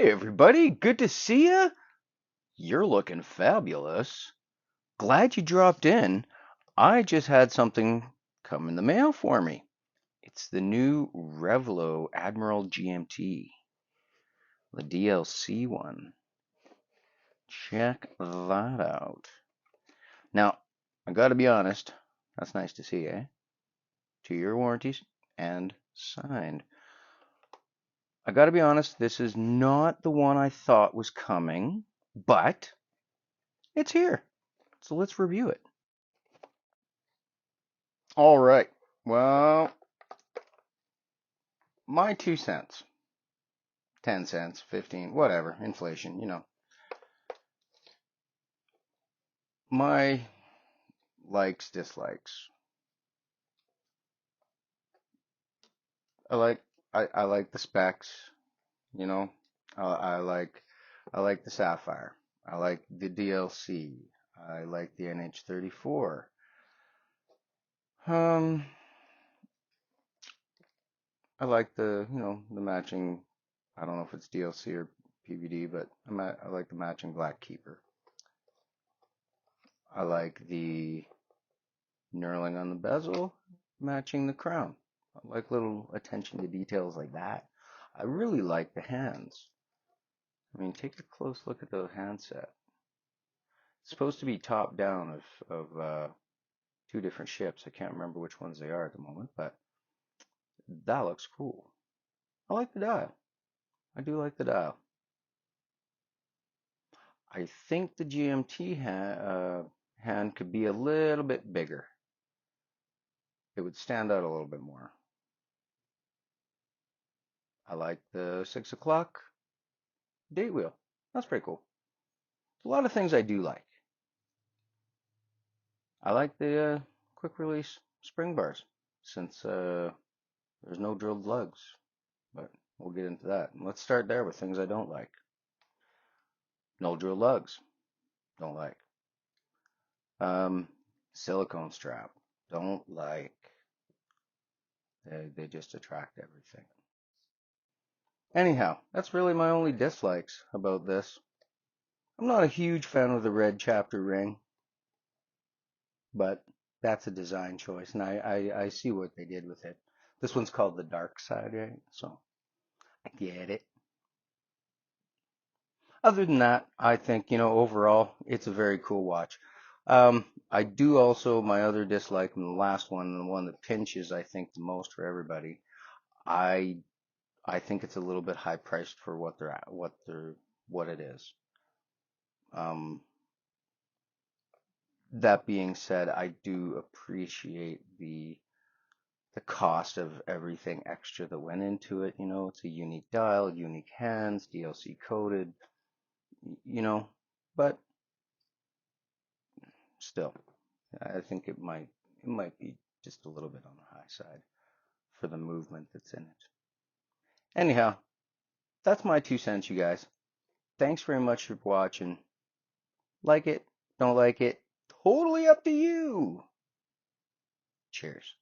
Hey everybody, good to see you. You're looking fabulous. Glad you dropped in. I just had something come in the mail for me. It's the new Revelo Admiral GMT, the DLC one. Check that out. Now, I gotta be honest, that's nice to see, eh? 2-year warranties and signed. I gotta be honest, this is not the one I thought was coming, but it's here. So let's review it. All right. Well, my 2 cents, 10 cents, 15, whatever, inflation, My likes, dislikes. I like I like the specs, you know. I, I like I like the Sapphire. I like the DLC. I like the NH34. Um, I like the matching. I don't know if it's DLC or PVD, but I like the matching Black Keeper. I like the knurling on the bezel, matching the crown. I like little attention to details like that. I really like the hands. I mean, take a close look at the handset. It's supposed to be top down of two different ships. I can't remember which ones they are at the moment, but that looks cool. I like the dial. I do like the dial. I think the GMT hand could be a little bit bigger. It would stand out a little bit more. I like the 6 o'clock date wheel. That's pretty cool. A lot of things I do like. I like the quick release spring bars since there's no drilled lugs, but we'll get into that. And let's start there with things I don't like. No drilled lugs, don't like. Um, Silicone strap, don't like. They just attract everything. Anyhow, that's really my only dislikes about this. I'm not a huge fan of the red chapter ring, but that's a design choice, and I see what they did with it. This one's called the dark side, right? So I get it. Other than that, I think, overall, it's a very cool watch. I do also, my other dislike from the last one, the one that pinches, I think, the most for everybody. I I think it's a little bit high priced for what they're at, what it is. Um, that being said, I do appreciate the cost of everything extra that went into it. It's a unique dial, unique hands, DLC coded, you know, but still, I think it might be just a little bit on the high side for the movement that's in it. Anyhow, that's my 2 cents, you guys. Thanks very much for watching. Like it, don't like it, totally up to you. Cheers.